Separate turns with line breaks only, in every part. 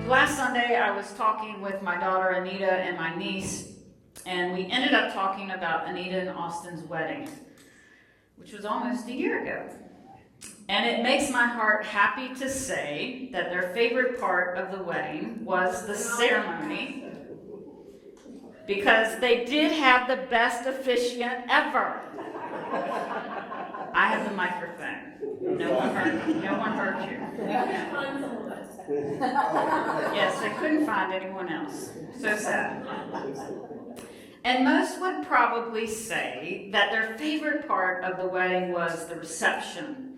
last Sunday I was talking with my daughter Anita and my niece, and we ended up talking about Anita and Austin's wedding, which was almost a year ago. And it makes my heart happy to say that their favorite part of the wedding was the ceremony, because they did have the best officiant ever. I have the microphone. No one heard you. Yes, they couldn't find anyone else. So sad. And most would probably say that their favorite part of the wedding was the reception,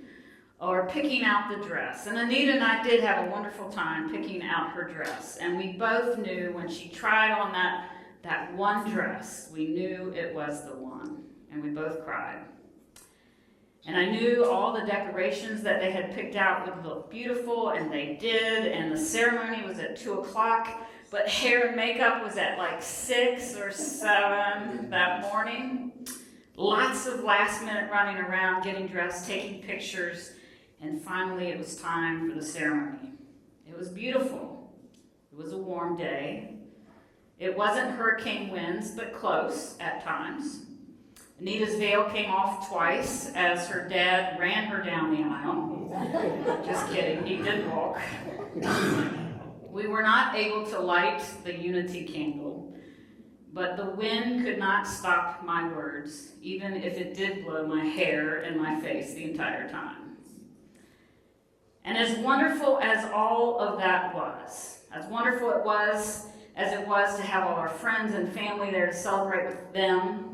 or picking out the dress. And Anita and I did have a wonderful time picking out her dress. And we both knew when she tried on that one dress, we knew it was the one. And we both cried. And I knew all the decorations that they had picked out would look beautiful, and they did. And the ceremony was at 2 o'clock, but hair and makeup was at like 6 or 7 that morning. Lots of last minute running around, getting dressed, taking pictures. And finally, it was time for the ceremony. It was beautiful. It was a warm day. It wasn't hurricane winds, but close at times. Anita's veil came off twice as her dad ran her down the aisle. Just kidding, he did walk. We were not able to light the unity candle, but the wind could not stop my words, even if it did blow my hair and my face the entire time. And as wonderful as all of that was, as wonderful as it was to have all our friends and family there to celebrate with them,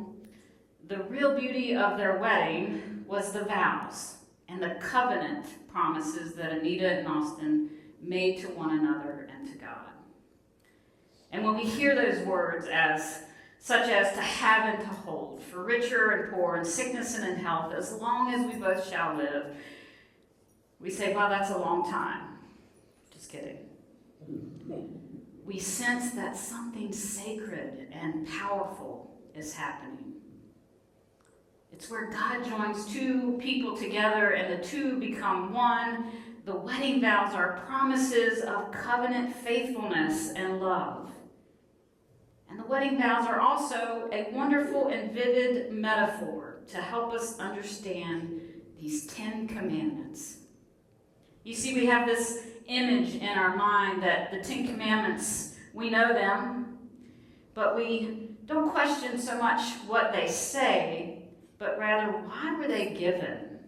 the real beauty of their wedding was the vows and the covenant promises that Anita and Austin made to one another and to God. And when we hear those words such as to have and to hold, for richer and poor, in sickness and in health, as long as we both shall live, we say, wow, that's a long time. Just kidding. We sense that something sacred and powerful is happening. It's where God joins two people together and the two become one. The wedding vows are promises of covenant faithfulness and love. And the wedding vows are also a wonderful and vivid metaphor to help us understand these 10 commandments. You see, we have this image in our mind that the 10 commandments, we know them, but we don't question so much what they say, but rather, why were they given?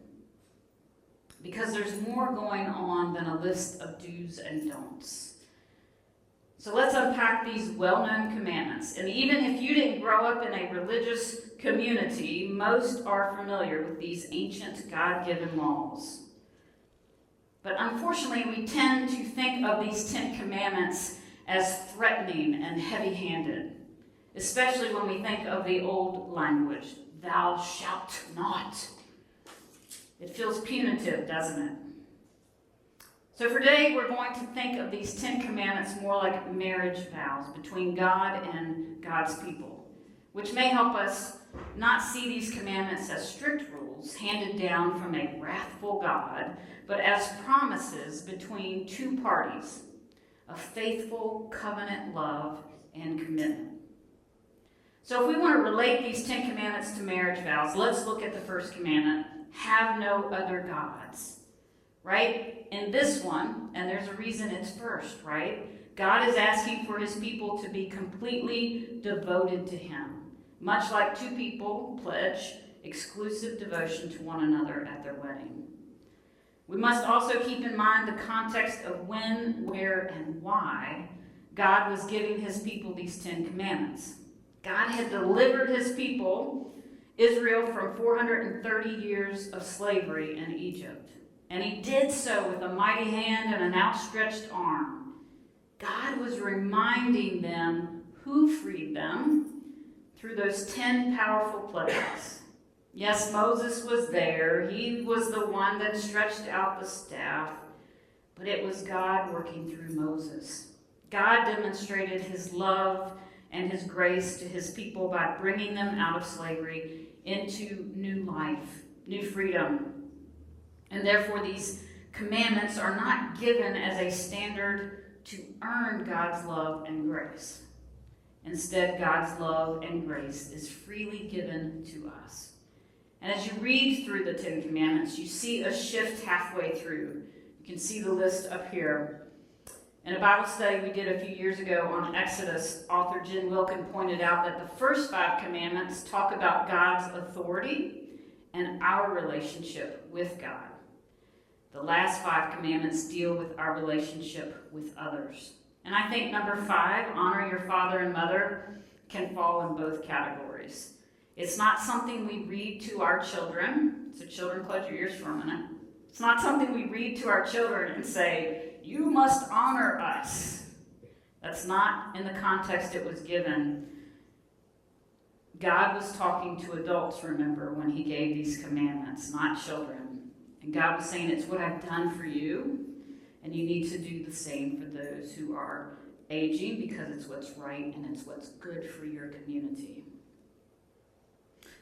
Because there's more going on than a list of do's and don'ts. So let's unpack these well-known commandments. And even if you didn't grow up in a religious community, most are familiar with these ancient God-given laws. But unfortunately, we tend to think of these 10 commandments as threatening and heavy-handed, especially when we think of the old language, thou shalt not. It feels punitive, doesn't it? So for today, we're going to think of these 10 commandments more like marriage vows between God and God's people, which may help us not see these commandments as strict rules handed down from a wrathful God, but as promises between two parties of faithful covenant love and commitment. So if we want to relate these 10 commandments to marriage vows, let's look at the first commandment, have no other gods, right? In this one, and there's a reason it's first, right? God is asking for his people to be completely devoted to him, much like two people pledge exclusive devotion to one another at their wedding. We must also keep in mind the context of when, where, and why God was giving his people these 10 commandments. God had delivered his people, Israel, from 430 years of slavery in Egypt. And he did so with a mighty hand and an outstretched arm. God was reminding them who freed them through those 10 powerful plagues. Yes, Moses was there. He was the one that stretched out the staff. But it was God working through Moses. God demonstrated his love and his grace to his people by bringing them out of slavery into new life, new freedom. And therefore, these commandments are not given as a standard to earn God's love and grace. Instead, God's love and grace is freely given to us. And as you read through the Ten Commandments, you see a shift halfway through. You can see the list up here. In a Bible study we did a few years ago on Exodus, author Jen Wilkin pointed out that the first 5 commandments talk about God's authority and our relationship with God. The last 5 commandments deal with our relationship with others. And I think number 5, honor your father and mother, can fall in both categories. It's not something we read to our children. So children, close your ears for a minute. It's not something we read to our children and say, you must honor us. That's not in the context it was given. God was talking to adults, remember, when he gave these commandments, not children. And God was saying, it's what I've done for you, and you need to do the same for those who are aging, because it's what's right and it's what's good for your community.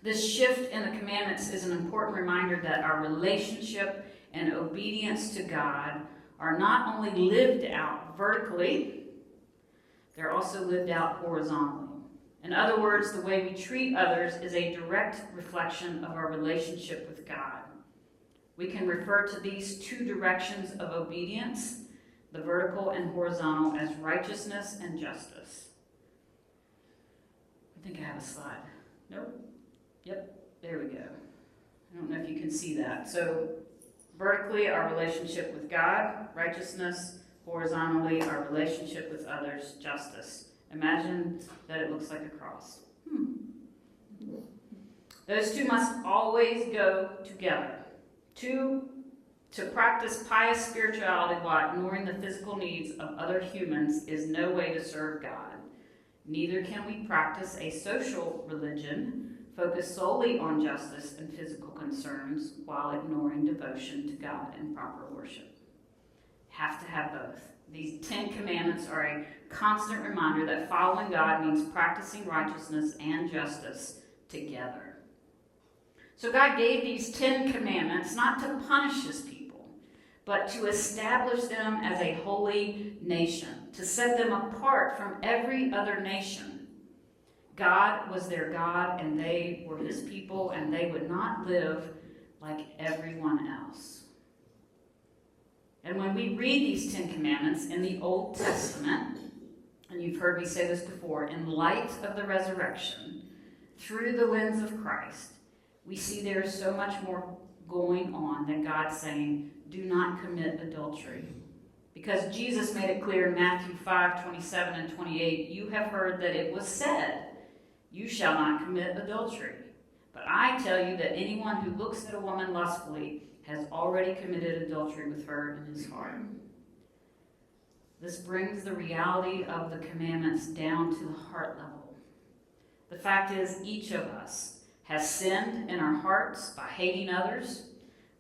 This shift in the commandments is an important reminder that our relationship and obedience to God are not only lived out vertically, they're also lived out horizontally. In other words, the way we treat others is a direct reflection of our relationship with God. We can refer to these 2 directions of obedience, the vertical and horizontal, as righteousness and justice. I think I have a slide. Nope. Yep, there we go. I don't know if you can see that. So vertically, our relationship with God, righteousness. Horizontally, our relationship with others, justice. Imagine that it looks like a cross. Those 2 must always go together. To practice pious spirituality while ignoring the physical needs of other humans is no way to serve God. Neither can we practice a social religion focused solely on justice and physical concerns while ignoring devotion to God and proper worship. Have to have both. These 10 commandments are a constant reminder that following God means practicing righteousness and justice together. So God gave these 10 commandments not to punish his people, but to establish them as a holy nation, to set them apart from every other nation. God was their God, and they were his people, and they would not live like everyone else. And when we read these 10 commandments in the Old Testament, and you've heard me say this before, in light of the resurrection, through the lens of Christ, we see there is so much more going on than God saying, do not commit adultery. Because Jesus made it clear in Matthew 5:27 and 28, you have heard that it was said, you shall not commit adultery. But I tell you that anyone who looks at a woman lustfully has already committed adultery with her in his heart. This brings the reality of the commandments down to the heart level. The fact is, each of us has sinned in our hearts by hating others,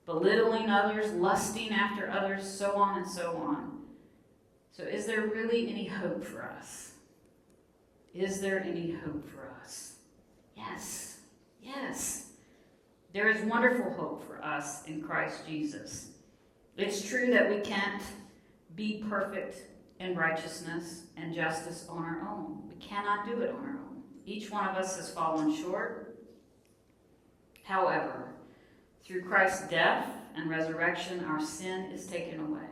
belittling others, lusting after others, so on and so on. So is there really any hope for us? Is there any hope for us? Yes. Yes. There is wonderful hope for us in Christ Jesus. It's true that we can't be perfect in righteousness and justice on our own. We cannot do it on our own. Each one of us has fallen short. However, through Christ's death and resurrection, our sin is taken away,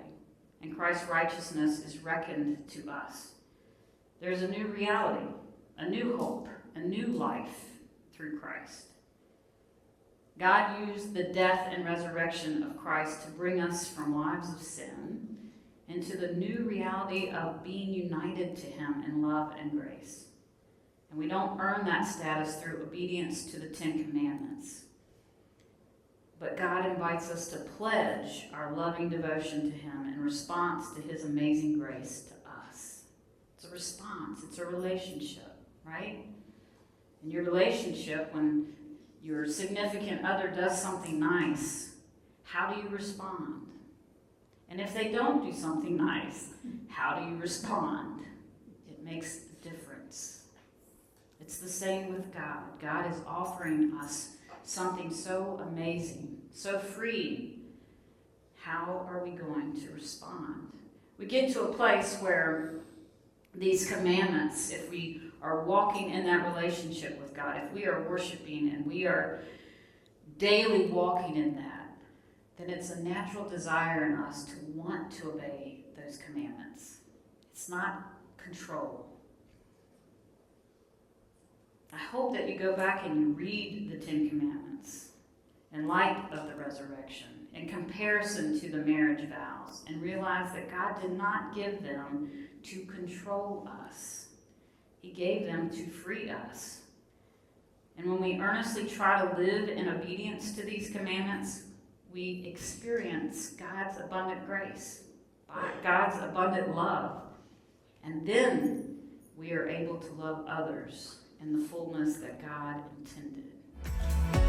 and Christ's righteousness is reckoned to us. There's a new reality, a new hope, a new life through Christ. God used the death and resurrection of Christ to bring us from lives of sin into the new reality of being united to him in love and grace. And we don't earn that status through obedience to the 10 Commandments. But God invites us to pledge our loving devotion to him in response to his amazing grace to us. It's a response. It's a relationship, right? In your relationship, when your significant other does something nice, how do you respond? And if they don't do something nice, how do you respond? It makes a difference. It's the same with God. God is offering us something so amazing, so free. How are we going to respond? we get to a place where these commandments, if we are walking in that relationship with God, if we are worshiping and we are daily walking in that, then it's a natural desire in us to want to obey those commandments. It's not control. I hope that you go back and you read the Ten Commandments in light of the resurrection, in comparison to the marriage vows, and realize that God did not give them to control us. He gave them to free us. And when we earnestly try to live in obedience to these commandments, we experience God's abundant grace, God's abundant love, and then we are able to love others in the fullness that God intended.